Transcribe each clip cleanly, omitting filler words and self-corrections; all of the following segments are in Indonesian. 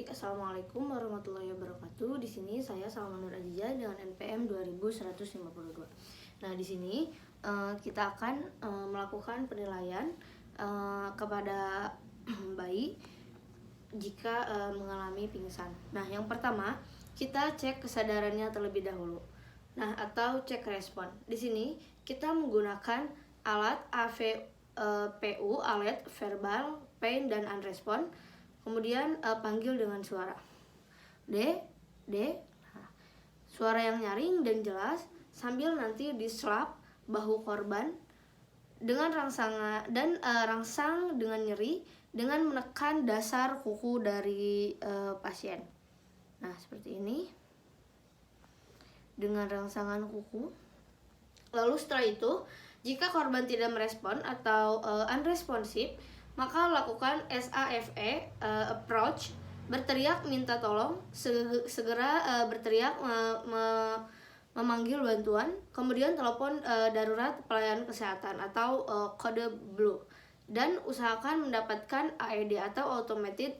Baik, assalamualaikum warahmatullahi wabarakatuh. Di sini saya Salma Nur Aziza dengan NPM 2152. Nah, di sini kita akan melakukan penilaian kepada bayi jika mengalami pingsan. Nah, yang pertama kita cek kesadarannya terlebih dahulu. Nah, atau cek respon. Di sini kita menggunakan alat AVPU, alat verbal, pain dan unrespond. Kemudian panggil dengan suara D. Nah, suara yang nyaring dan jelas sambil nanti diselap bahu korban dengan rangsangan dan rangsang dengan nyeri dengan menekan dasar kuku dari pasien. Nah, seperti ini dengan rangsangan kuku. Lalu setelah itu, jika korban tidak merespon atau unresponsive, maka lakukan SAFE approach, berteriak minta tolong, segera berteriak memanggil bantuan, kemudian telepon darurat pelayanan kesehatan atau kode blue, dan usahakan mendapatkan AED atau automated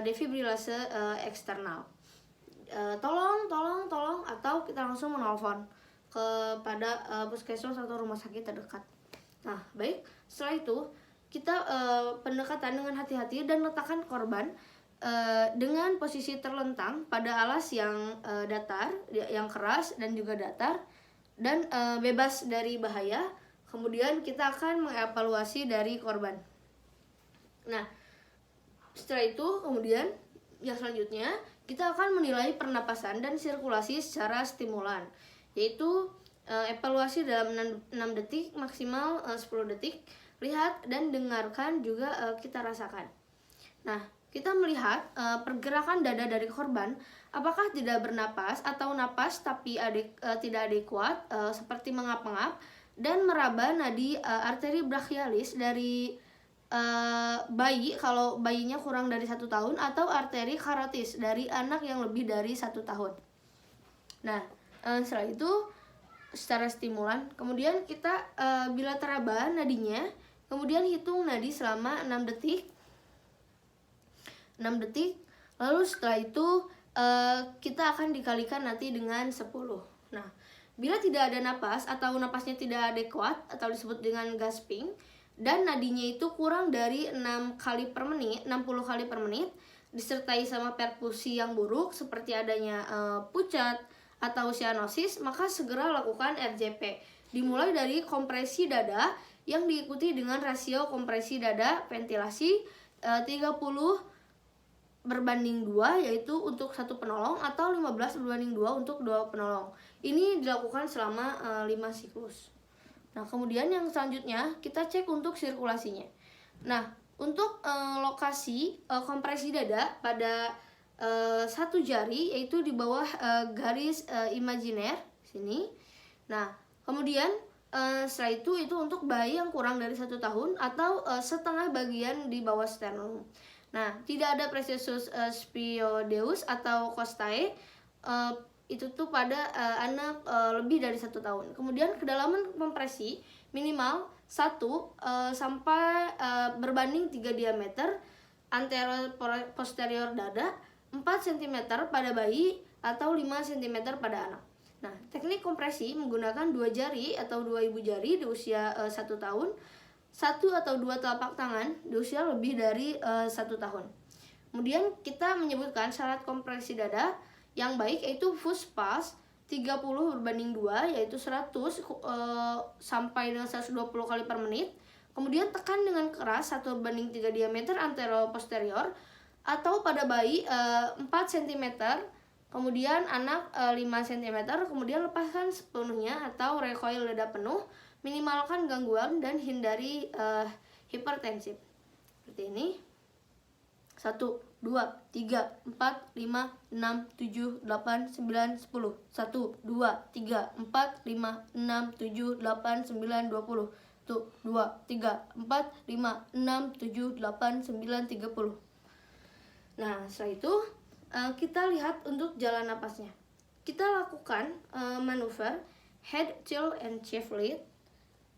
defibrillase eksternal. Tolong atau kita langsung menelpon kepada puskesmas atau rumah sakit terdekat. Nah, baik, setelah itu kita pendekatan dengan hati-hati dan letakkan korban dengan posisi terlentang pada alas yang datar, yang keras dan juga datar dan bebas dari bahaya. Kemudian kita akan mengevaluasi dari korban. Nah, setelah itu kemudian yang selanjutnya kita akan menilai pernapasan dan sirkulasi secara stimulan, yaitu evaluasi dalam 6 detik maksimal 10 detik. Lihat dan dengarkan juga kita rasakan. Nah, kita melihat pergerakan dada dari korban, apakah tidak bernapas atau napas tapi tidak adekuat, seperti mengap-ngap dan meraba nadi arteri brachialis dari bayi kalau bayinya kurang dari 1 tahun, atau arteri karotis dari anak yang lebih dari 1 tahun. Nah, setelah itu secara stimulan, kemudian kita bila teraba nadinya, kemudian hitung nadi selama 6 detik. Lalu setelah itu kita akan dikalikan nanti dengan 10. Nah, bila tidak ada napas atau napasnya tidak adekuat atau disebut dengan gasping, dan nadinya itu kurang dari 60 kali per menit, disertai sama perfusi yang buruk seperti adanya pucat atau cyanosis, maka segera lakukan RJP. Dimulai dari kompresi dada yang diikuti dengan rasio kompresi dada ventilasi 30/2, yaitu untuk 1 penolong, atau 15/2 untuk 2 penolong. Ini dilakukan selama 5 siklus. Nah, kemudian yang selanjutnya kita cek untuk sirkulasinya. Nah, untuk lokasi kompresi dada pada 1 jari, yaitu di bawah garis imajiner sini. Nah, kemudian setelah itu untuk bayi yang kurang dari 1 tahun atau setengah bagian di bawah sternum. Nah, tidak ada precisus spiodeus atau costae, itu tuh pada anak lebih dari 1 tahun. Kemudian kedalaman kompresi minimal 1 sampai berbanding 3 diameter anterior posterior dada, 4 cm pada bayi atau 5 cm pada anak. Nah, teknik kompresi menggunakan 2 jari atau 2 ibu jari di usia 1 tahun, 1 atau 2 telapak tangan di usia lebih dari 1 tahun. Kemudian kita menyebutkan syarat kompresi dada yang baik, yaitu Fuspas 30/2, yaitu 100 sampai dengan 120 kali per menit. Kemudian tekan dengan keras 1/3 diameter anterior posterior, atau pada bayi 4 cm, kemudian anak 5 cm, kemudian lepaskan sepenuhnya atau recoil dada penuh, minimalkan gangguan dan hindari hipertensif. Seperti ini. 1, 2, 3, 4, 5, 6, 7, 8, 9, 10. 1, 2, 3, 4, 5, 6, 7, 8, 9, 20. 1, 2, 3, 4, 5, 6, 7, 8, 9, 30. Nah, setelah itu kita lihat untuk jalan napasnya. Kita lakukan manuver head, tail, and chest lead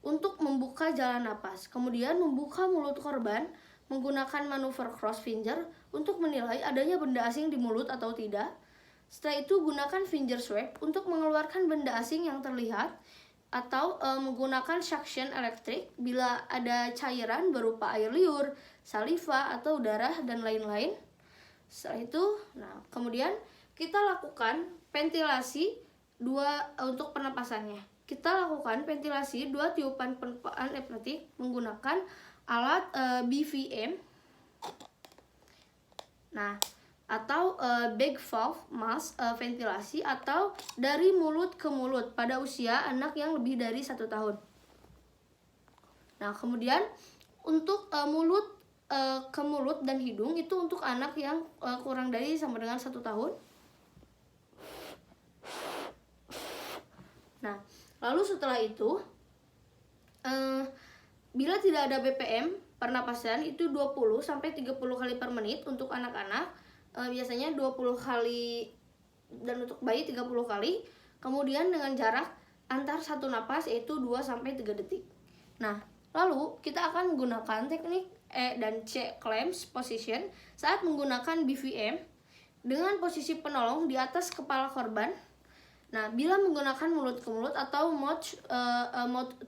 untuk membuka jalan napas. Kemudian membuka mulut korban menggunakan manuver cross finger untuk menilai adanya benda asing di mulut atau tidak. Setelah itu gunakan finger swab untuk mengeluarkan benda asing yang terlihat, atau menggunakan suction elektrik bila ada cairan berupa air liur, saliva atau darah dan lain-lain. Setelah itu, kemudian kita lakukan ventilasi untuk pernapasannya. Kita lakukan ventilasi 2 tiupan pernapasan pneumatik menggunakan alat BVM. Atau bag valve mask ventilasi atau dari mulut ke mulut pada usia anak yang lebih dari 1 tahun. Kemudian untuk mulut ke mulut dan hidung itu untuk anak yang kurang dari sama dengan 1 tahun. Lalu setelah itu bila tidak ada BPM pernapasan itu 20-30 kali per menit untuk anak-anak. Biasanya 20 kali dan untuk bayi 30 kali. Kemudian dengan jarak antar satu napas yaitu 2-3 detik. Lalu kita akan menggunakan teknik E dan C clamps position saat menggunakan BVM dengan posisi penolong di atas kepala korban. Bila menggunakan mulut ke mulut atau mouth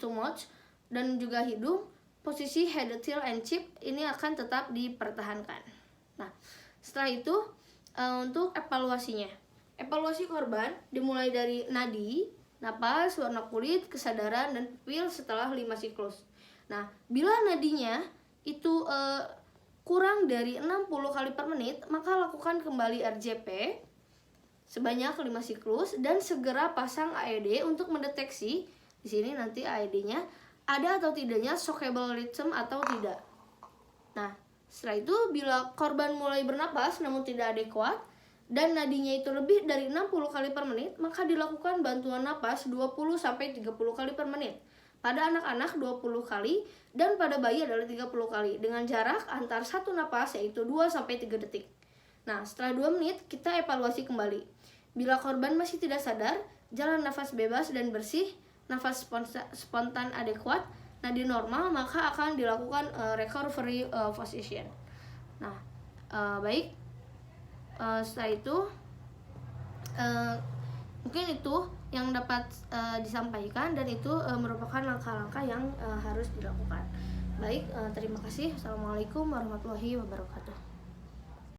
to mouth dan juga hidung, posisi head, tail, and chip ini akan tetap dipertahankan. Setelah itu untuk evaluasinya. Evaluasi korban dimulai dari nadi, napas, warna kulit, kesadaran, dan pupil setelah 5 siklus. Bila nadinya itu kurang dari 60 kali per menit, maka lakukan kembali RJP sebanyak 5 siklus dan segera pasang AED untuk mendeteksi di sini nanti AED-nya ada atau tidaknya shockable rhythm atau tidak. Setelah itu bila korban mulai bernapas namun tidak adekuat dan nadinya itu lebih dari 60 kali per menit, maka dilakukan bantuan napas 20-30 kali per menit. Pada anak-anak 20 kali dan pada bayi adalah 30 kali dengan jarak antar satu napas yaitu 2-3 detik. Setelah 2 menit kita evaluasi kembali. Bila korban masih tidak sadar, jalan nafas bebas dan bersih, nafas spontan adekuat, nadi normal, maka akan dilakukan recovery position. Baik. Setelah itu mungkin itu yang dapat disampaikan dan itu merupakan langkah-langkah yang harus dilakukan. Baik, terima kasih. Assalamualaikum warahmatullahi wabarakatuh.